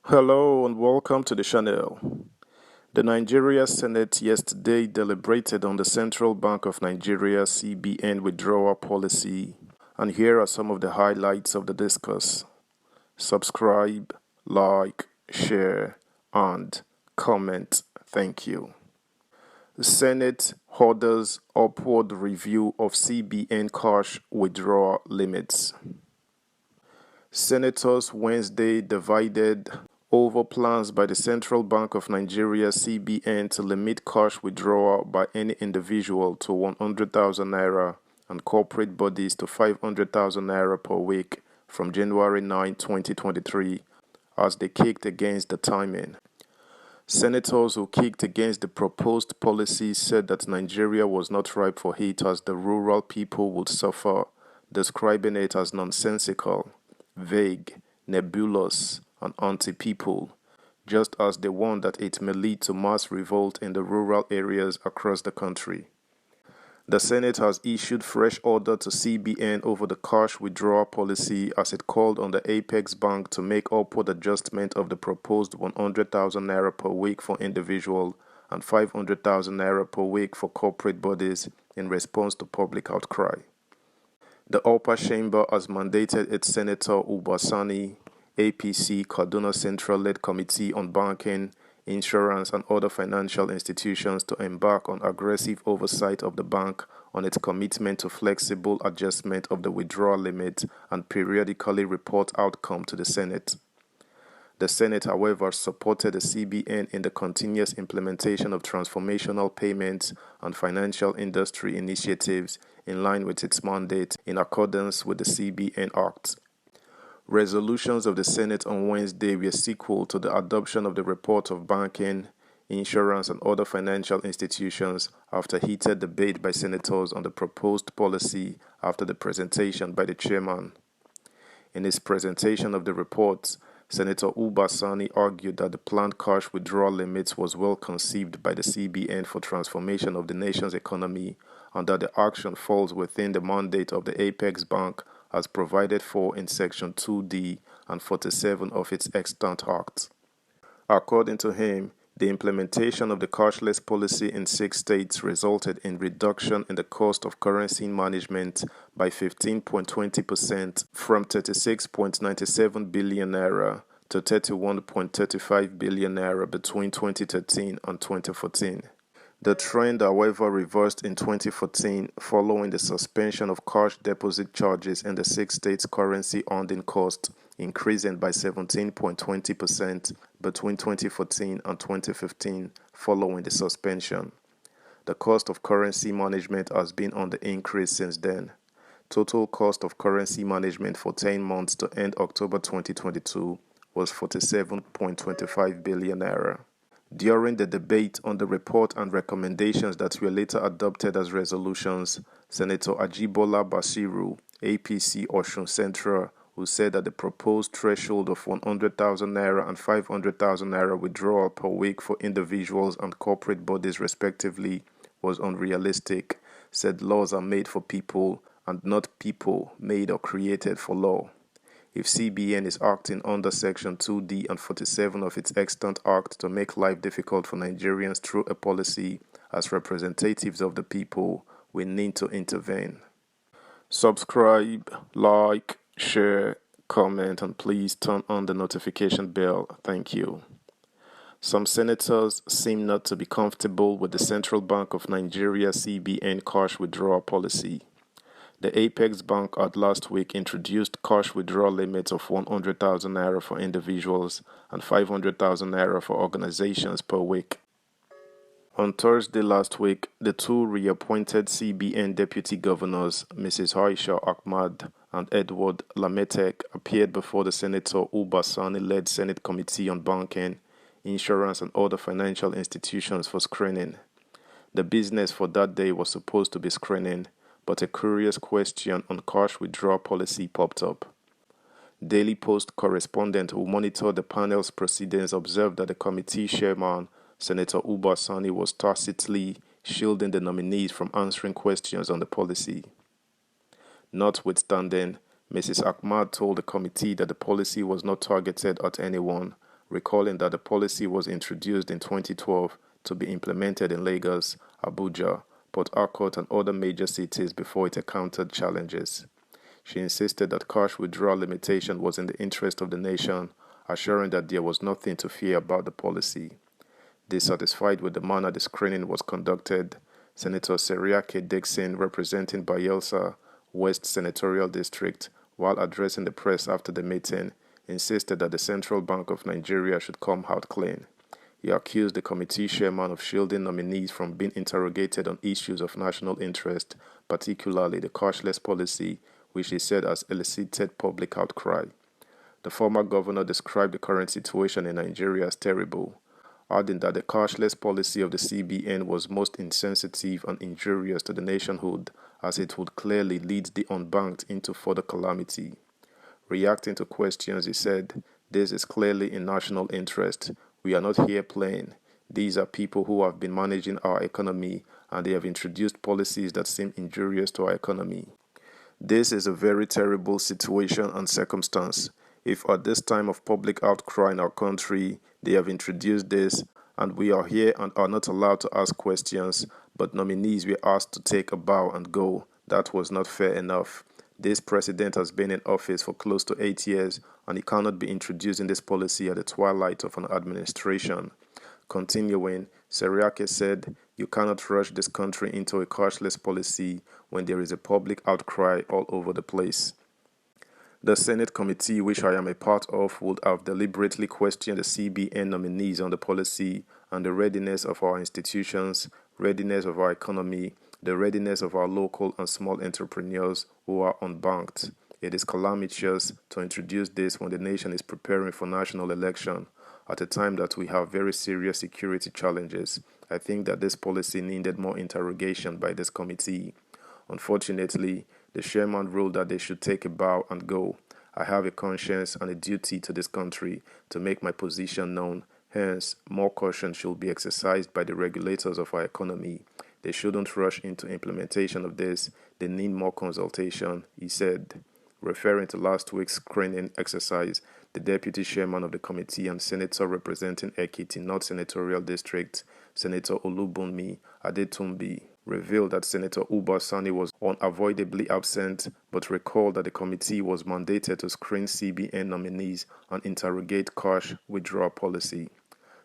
Hello and welcome to the channel. The Nigeria Senate yesterday deliberated on the Central Bank of Nigeria CBN withdrawal policy, and here are some of the highlights of the discourse. Subscribe, like, share, and comment. Thank you. The Senate orders upward review of CBN cash withdrawal limits. Senators Wednesday divided over plans by the Central Bank of Nigeria CBN to limit cash withdrawal by any individual to 100,000 naira and corporate bodies to 500,000 naira per week from January 9, 2023, as they kicked against the timing. Senators who kicked against the proposed policy said that Nigeria was not ripe for it as the rural people would suffer, describing it as nonsensical, vague, nebulous, and anti-people, just as they warned that it may lead to mass revolt in the rural areas across the country. The Senate has issued fresh order to CBN over the cash withdrawal policy as it called on the Apex Bank to make upward adjustment of the proposed 100,000 naira per week for individual and 500,000 naira per week for corporate bodies in response to public outcry. The upper chamber has mandated its Senator Uba Sani, APC Kaduna Central-led Committee on Banking, Insurance and other financial institutions to embark on aggressive oversight of the bank on its commitment to flexible adjustment of the withdrawal limit and periodically report outcome to the Senate. The Senate, however, supported the CBN in the continuous implementation of transformational payments and financial industry initiatives in line with its mandate in accordance with the CBN Act. Resolutions of the Senate on Wednesday were sequel to the adoption of the report of banking, insurance and other financial institutions after heated debate by senators on the proposed policy after the presentation by the chairman. In his presentation of the report, Senator Uba Sani argued that the planned cash withdrawal limits was well conceived by the CBN for transformation of the nation's economy and that the action falls within the mandate of the Apex Bank as provided for in Section 2D and 47 of its extant act. According to him, the implementation of the cashless policy in 6 states resulted in reduction in the cost of currency management by 15.20% from 36.97 billion naira to 31.35 billion naira between 2013 and 2014. The trend, however, reversed in 2014 following the suspension of cash deposit charges in the 6 states' currency earning cost, increasing by 17.20% between 2014 and 2015 following the suspension. The cost of currency management has been on the increase since then. Total cost of currency management for 10 months to end October 2022 was 47.25 billion naira. During the debate on the report and recommendations that were later adopted as resolutions, Senator Ajibola Basiru, APC Osun Central, who said that the proposed threshold of 100,000 naira and 500,000 naira withdrawal per week for individuals and corporate bodies respectively was unrealistic, said laws are made for people and not people made or created for law. If CBN is acting under Section 2D and 47 of its extant act to make life difficult for Nigerians through a policy, as representatives of the people, we need to intervene. Subscribe, like, share, comment, and please turn on the notification bell. Thank you. Some senators seem not to be comfortable with the Central Bank of Nigeria CBN cash withdrawal policy. The Apex Bank had last week introduced cash withdrawal limits of 100,000 naira for individuals and 500,000 naira for organizations per week. On Thursday last week, the two reappointed CBN deputy governors, Mrs. Aisha Ahmad and Edward Lametek, appeared before the Senator Uba Sani-led Senate Committee on Banking, Insurance and other financial institutions for screening. The business for that day was supposed to be screening, but a curious question on cash withdrawal policy popped up. Daily Post correspondent who monitored the panel's proceedings observed that the committee chairman, Senator Uba Sani, was tacitly shielding the nominees from answering questions on the policy. Notwithstanding, Mrs. Ahmad told the committee that the policy was not targeted at anyone recalling that the policy was introduced in 2012 to be implemented in Lagos, Abuja, Port Harcourt, and other major cities before it encountered challenges. She insisted that cash withdrawal limitation was in the interest of the nation, assuring that there was nothing to fear about the policy. Dissatisfied with the manner the screening was conducted, Senator Seriake Dixon, representing Bayelsa West Senatorial District, while addressing the press after the meeting, insisted that the Central Bank of Nigeria should come out clean. He accused the committee chairman of shielding nominees from being interrogated on issues of national interest, particularly the cashless policy, which he said has elicited public outcry. The former governor described the current situation in Nigeria as terrible, adding that the cashless policy of the CBN was most insensitive and injurious to the nationhood, as it would clearly lead the unbanked into further calamity. Reacting to questions, he said, "This is clearly in national interest. We are not here playing. These are people who have been managing our economy, and they have introduced policies that seem injurious to our economy. This is a very terrible situation and circumstance. If at this time of public outcry in our country, they have introduced this, and we are here and are not allowed to ask questions, but nominees were asked to take a bow and go, that was not fair enough. This president has been in office for close to 8 years, and he cannot be introducing this policy at the twilight of an administration." Continuing, Seriake said, "You cannot rush this country into a cashless policy when there is a public outcry all over the place." The Senate committee, which I am a part of, would have deliberately questioned the CBN nominees on the policy and the readiness of our institutions, readiness of our economy, the readiness of our local and small entrepreneurs who are unbanked. It is calamitous to introduce this when the nation is preparing for national election, at a time that we have very serious security challenges. I think that this policy needed more interrogation by this committee. Unfortunately, the chairman ruled that they should take a bow and go. I have a conscience and a duty to this country to make my position known. Hence, more caution should be exercised by the regulators of our economy. They shouldn't rush into implementation of this. They need more consultation, he said. Referring to last week's screening exercise, the deputy chairman of the committee and senator representing Ekiti North Senatorial District, Senator Olubunmi Adetumbi, revealed that Senator Uba Sani was unavoidably absent, but recalled that the committee was mandated to screen CBN nominees and interrogate cash withdrawal policy.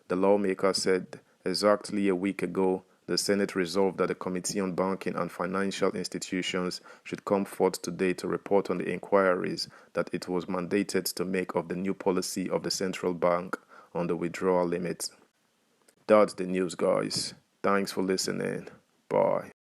The lawmaker said, exactly a week ago, the Senate resolved that the Committee on Banking and Financial Institutions should come forth today to report on the inquiries that it was mandated to make of the new policy of the central bank on the withdrawal limit. That's the news, guys. Thanks for listening. Bye.